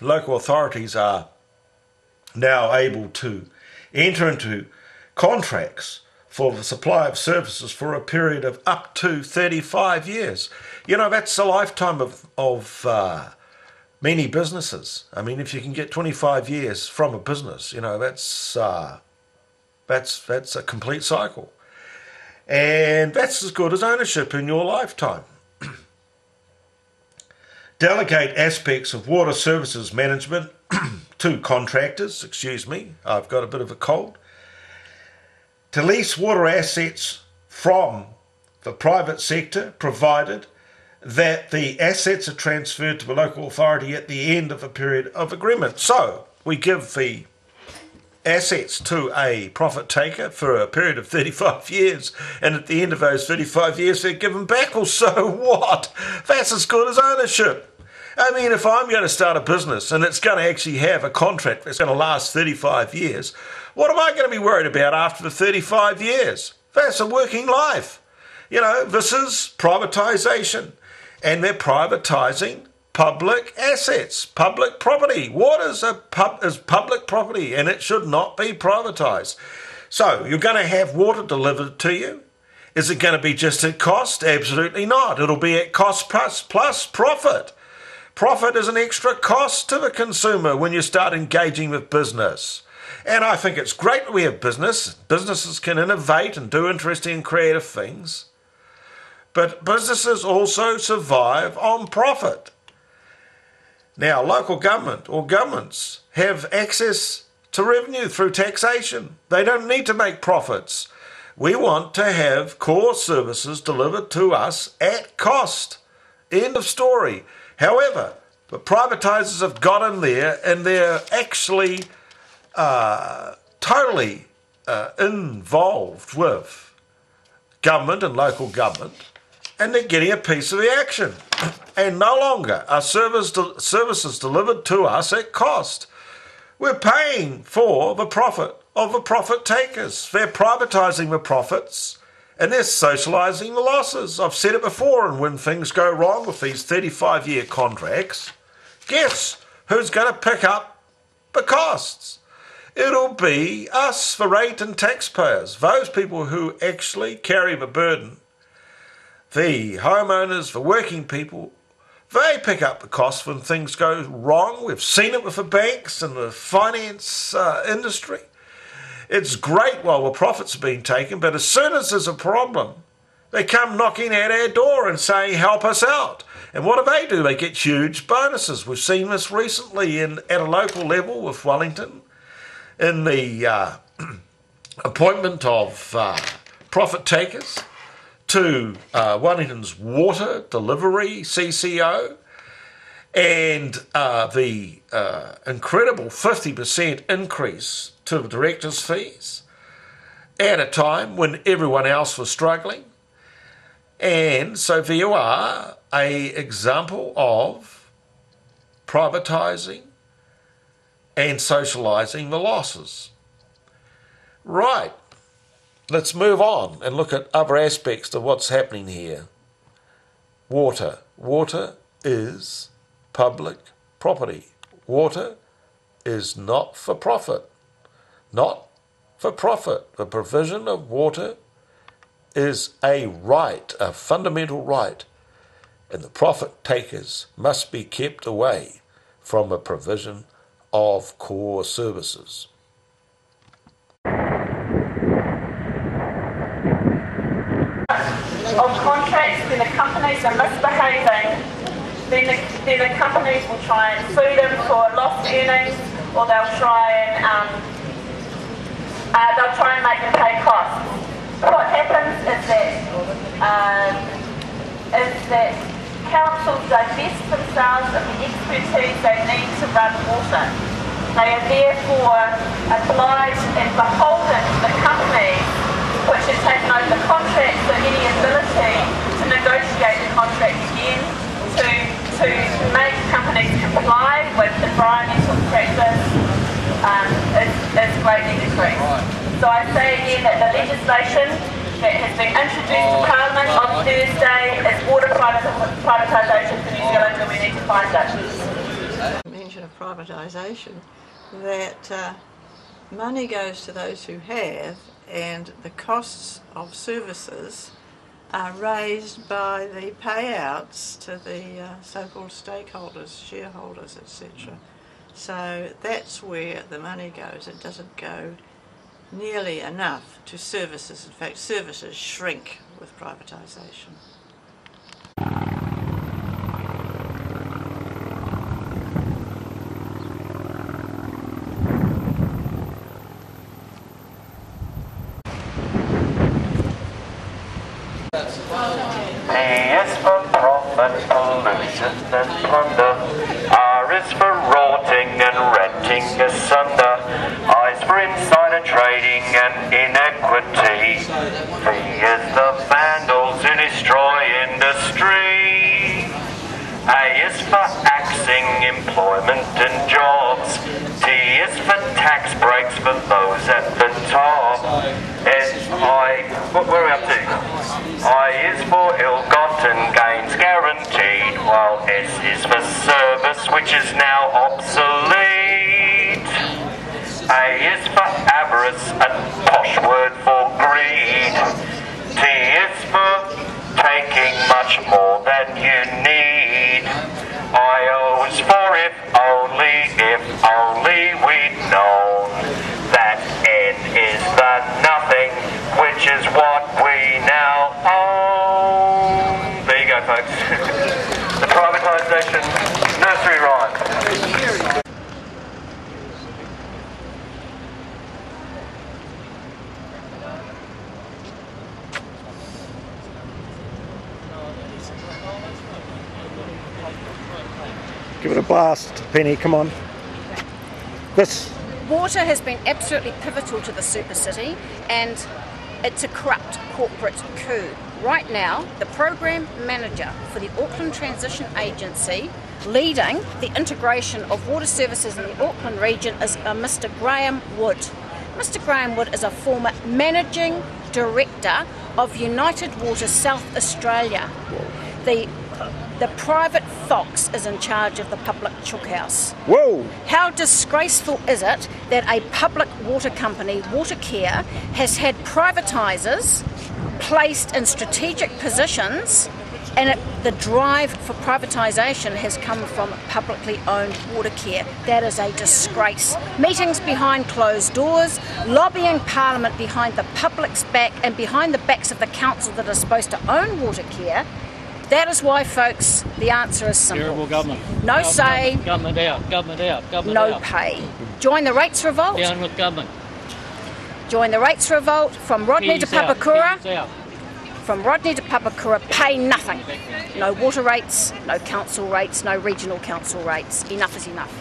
local authorities are now able to enter into contracts for the supply of services for a period of up to 35 years. You know, that's a lifetime of many businesses. I mean, if you can get 25 years from a business, you know, that's a complete cycle. And that's as good as ownership in your lifetime. Delegate aspects of water services management to contractors, I've got a bit of a cold. To lease water assets from the private sector, provided that the assets are transferred to the local authority at the end of a period of agreement. So we give the assets to a profit taker for a period of 35 years, and at the end of those 35 years they're given back. Well, so what? That's as good as ownership. I mean, if I'm going to start a business and it's going to actually have a contract that's going to last 35 years, what am I going to be worried about after the 35 years? That's a working life. You know, this is privatisation, and they're privatising public assets, public property. Water is public property, and it should not be privatised. So you're going to have water delivered to you. Is it going to be just at cost? Absolutely not. It'll be at cost plus profit. Profit is an extra cost to the consumer when you start engaging with business. And I think it's great that we have business. Businesses can innovate and do interesting and creative things. But businesses also survive on profit. Now, local government or governments have access to revenue through taxation. They don't need to make profits. We want to have core services delivered to us at cost. End of story. However, the privatisers have got in there and they're actually totally involved with government and local government, and they're getting a piece of the action. And no longer are services delivered to us at cost. We're paying for the profit of the profit takers. They're privatising the profits and they're socialising the losses. I've said it before, and when things go wrong with these 35-year contracts, guess who's going to pick up the costs? It'll be us, the rate and taxpayers, those people who actually carry the burden. The homeowners, the working people, they pick up the costs when things go wrong. We've seen it with the banks and the finance industry. It's great while the profits are being taken, but as soon as there's a problem, they come knocking at our door and saying, help us out. And what do? They get huge bonuses. We've seen this recently at a local level with Wellington in the appointment of profit takers to Wellington's water delivery CCO, and the incredible 50% increase to the directors' fees at a time when everyone else was struggling. And so there you are, an example of privatising and socialising the losses. Right, let's move on and look at other aspects of what's happening here. Water. Water is public property. Water is not for profit. Not for profit. The provision of water is a right, a fundamental right, and the profit takers must be kept away from the provision of core services. Of contracts, when the companies are misbehaving, then the companies will try and sue them for lost earnings, or they'll try and make them pay costs. What happens is that councils divest themselves of the expertise they need to run water. They are therefore obliged and beholden to the company which has taken over the contract, so any ability to negotiate the contract again, to make companies comply with environmental practice is greatly decreased. So I say again that the legislation that has been introduced to Parliament on Thursday is water privatisation for New Zealand, and we need to find it. danger of privatisation, that money goes to those who have, and the costs of services are raised by the payouts to the so-called stakeholders, shareholders, etc. So that's where the money goes. It doesn't go nearly enough to services. In fact, services shrink with privatisation. P is for profit, pollution and plunder. R is for rotting and renting asunder. I is for insider trading and inequity. V is the vandals who destroy industry. A is for axing employment and jobs. T is for tax breaks for those at the top. Where are we up to? I is for ill-gotten gains guaranteed, while S is for service, which is now obsolete. A is for avarice, a posh word for greed. T is for taking much more than you need. I is for if only we'd known that N is the nothing, which is what we now own. There you go, folks. The privatisation nursery rhyme. Give it a blast, Penny, come on. This. Water has been absolutely pivotal to the super city, and it's a corrupt corporate coup. Right now, the program manager for the Auckland Transition Agency, leading the integration of water services in the Auckland region, is Mr. Graham Wood. Mr. Graham Wood is a former managing director of United Water South Australia. The private fox is in charge of the public chookhouse. Whoa! How disgraceful is it that a public water company, Watercare, has had privatisers placed in strategic positions, and the drive for privatisation has come from publicly owned Watercare. That is a disgrace. Meetings behind closed doors, lobbying Parliament behind the public's back and behind the backs of the council that are supposed to own Watercare. That is why, folks, the answer is simple. Terrible government. No say. Government out. Government out. Government no out. pay. Join the rates revolt. Down with government. Join the rates revolt from Rodney to Papakura. From Rodney to Papakura, pay nothing. No water rates, no council rates, no regional council rates. Enough is enough.